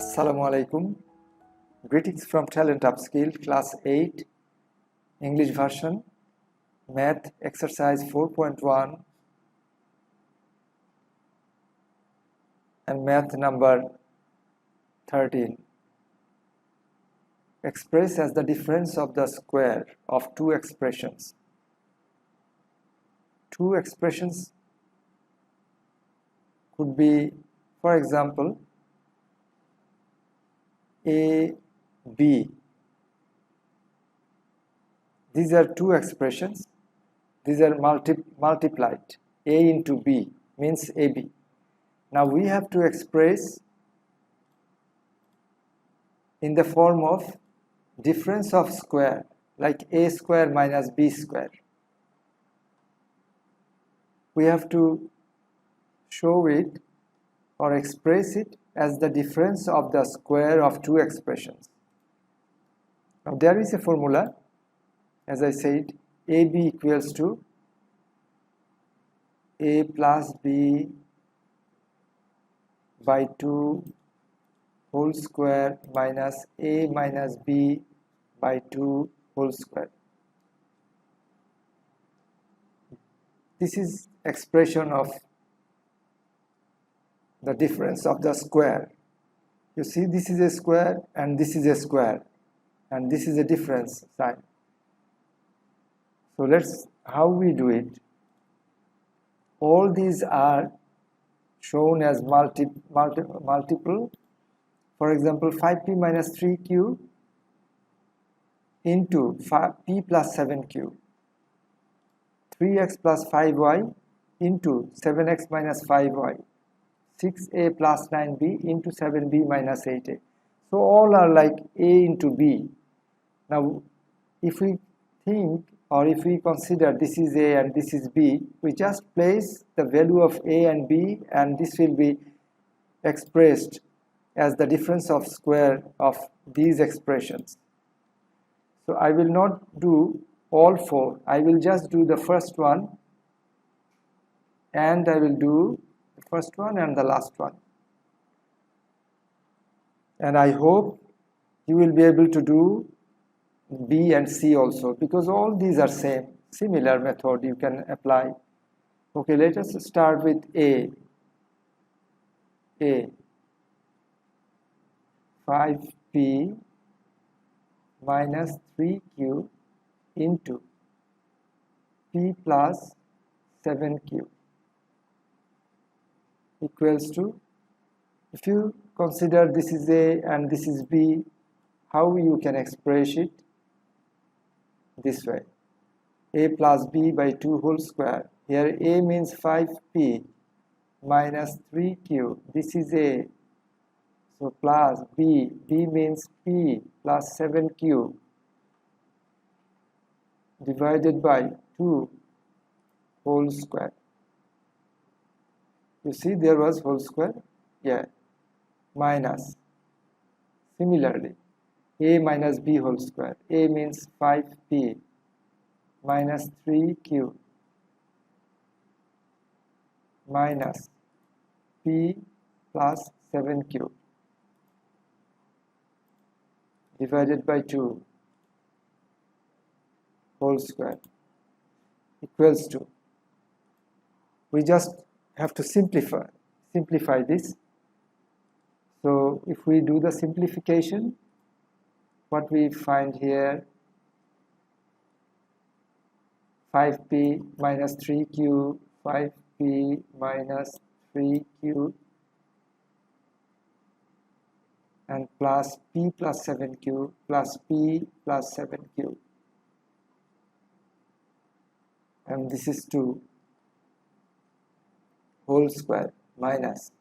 Assalamu alaikum. Greetings from Talent Upskill, Class 8, English version, Math exercise 4.1 and Math number 13. Express as the difference of the square of two expressions. Two expressions could be, for example, A, B. These are two expressions. These are multiplied. A into B means AB. Now we have to express in the form of difference of square, like A square minus B square. We have to show it or express it as the difference of the square of two expressions. Now there is a formula, as I said, AB equals to A plus B by 2 whole square minus A minus B by 2 whole square. This is expression of the difference of the square. You see, this is a square and this is a square, and this is a difference sign. So how we do it. All these are shown as multiple. For example, 5p minus 3q into p plus 7q, 3x plus 5y into 7x minus 5y, 6a plus 9b into 7b minus 8a. So all are like A into B. Now if we think, or if we consider this is A and this is B, we just place the value of A and B, and this will be expressed as the difference of square of these expressions. So I will not do all four. I will just do the first one, and I will do the first one and the last one. And I hope you will be able to do B and C also, because all these are similar method you can apply. Okay, let us start with A. 5p minus 3q into p plus 7q equals to, if you consider this is A and this is B, how you can express it? This way, A plus B by 2 whole square. Here A means 5p minus 3q. This is A. So plus B. B means p plus 7q divided by 2 whole square. You see there was whole square? Yeah. Minus. Similarly, A minus B whole square. A means 5p minus 3q minus p plus 7q divided by 2 whole square equals to, we just have to simplify this. So if we do the simplification, what we find here, 5p minus 3q, 5p minus 3q, and plus p plus 7q plus p plus 7q, and this is 2 whole square minus,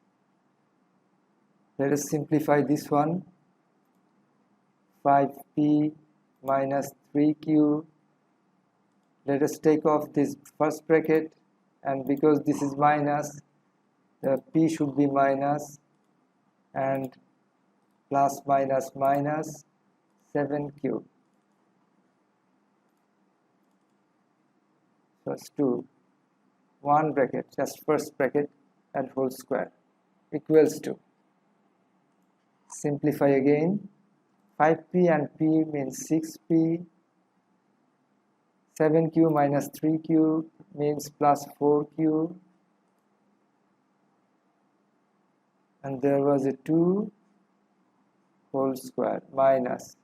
let us simplify this one, 5p minus 3q, let us take off this first bracket, and because this is minus, the p should be minus, and plus minus minus 7q. So it's 2, one bracket, just first bracket and whole square equals to simplify again. 5p and p means 6p. 7q minus 3q means plus 4q. And there was a 2 whole square minus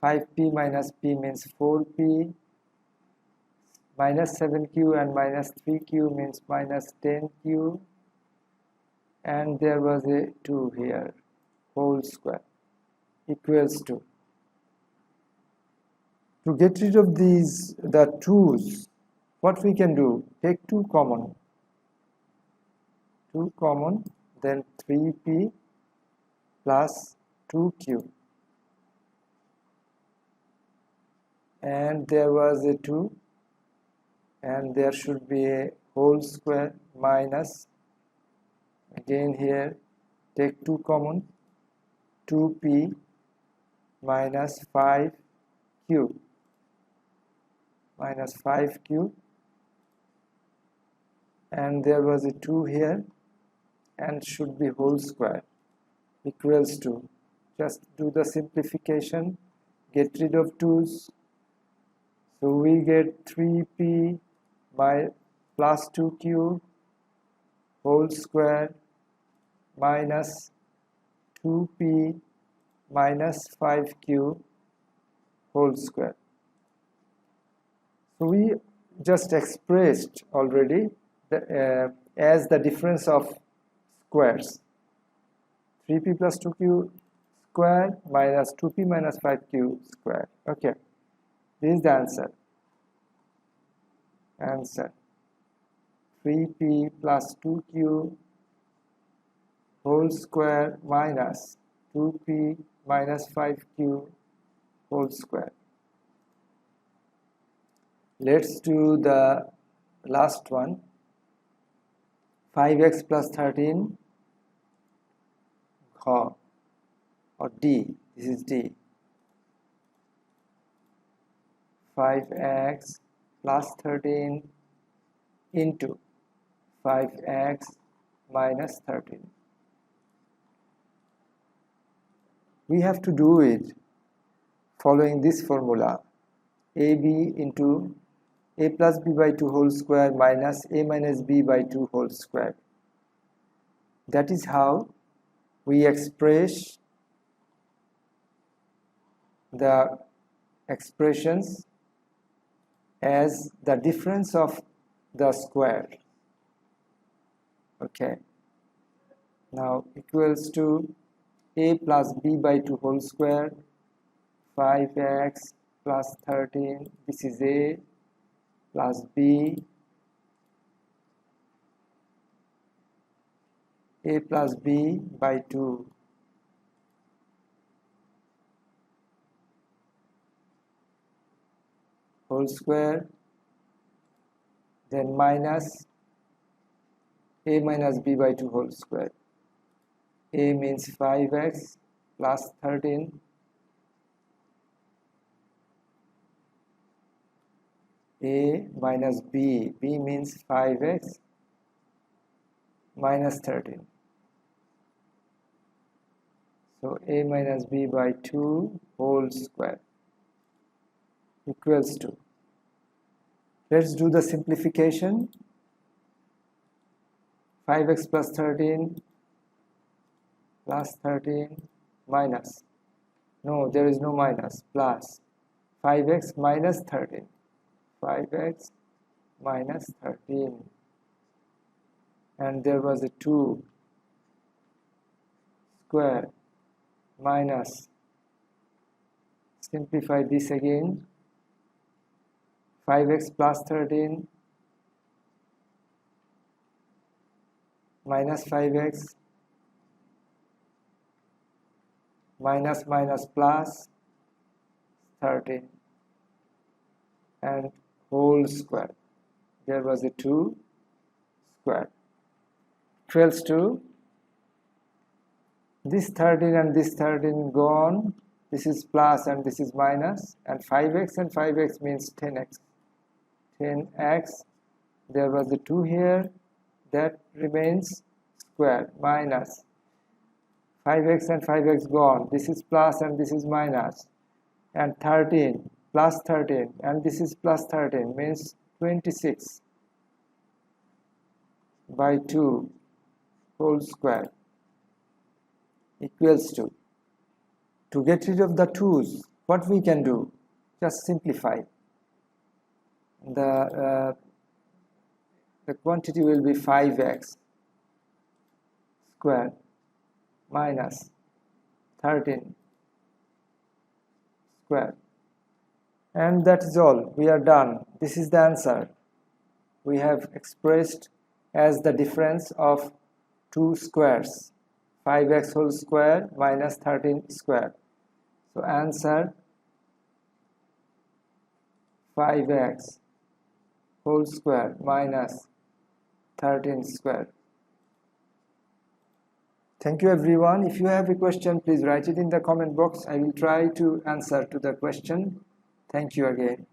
5p minus p means 4p. Minus 7q and minus 3q means minus 10q. And there was a 2 here, whole square, equals to get rid of these, the 2's, what we can do? Take 2 common, then 3p plus 2q. And there was a 2, and there should be a whole square minus, again here, take 2 common, 2p minus 5q, and there was a 2 here, and should be whole square, equals to, just do the simplification, get rid of 2's, so we get 3p by plus 2q whole square minus 2p minus 5q whole square. So we just expressed already as the difference of squares. 3p plus 2q square minus 2p minus 5q square. Okay, this is the answer. 3p plus 2q whole square minus 2p minus 5q whole square. Let's do the last one. 5x plus 13 or D. This is D. 5x plus 13 into 5x minus 13. We have to do it following this formula. AB into a plus b by 2 whole square minus a minus b by 2 whole square. That is how we express the expressions as the difference of the square. Okay, now equals to a plus b by 2 whole square, 5x plus 13, this is a, plus b, a plus b by 2 whole square, then minus a minus b by 2 whole square. A means 5x plus 13 a minus b, b means 5x minus 13. So a minus b by 2 whole square equals to, let's do the simplification. 5x plus 13 plus 13 minus, no, there is no minus, plus 5x minus 13, 5x minus 13, and there was a 2 square minus, simplify this again, 5x plus 13 minus 5x minus minus plus 13 and whole square. There was a 2 square equals to, this 13 and this 13 gone, this is plus and this is minus, and 5x and 5x means 10x. 10x, there was a 2 here, that remains square, minus 5x and 5x gone, this is plus and this is minus, and 13 plus 13 and this is plus 13 means 26 by 2 whole square equals to get rid of the 2's, what we can do? Just simplify. The quantity will be 5x square minus 13 square, and that is all. We are done. This is the answer. We have expressed as the difference of two squares, 5x whole square minus 13 square. So answer 5x whole square minus 13 square. Thank you everyone. If you have a question, please write it in the comment box. I will try to answer to the question. Thank you again.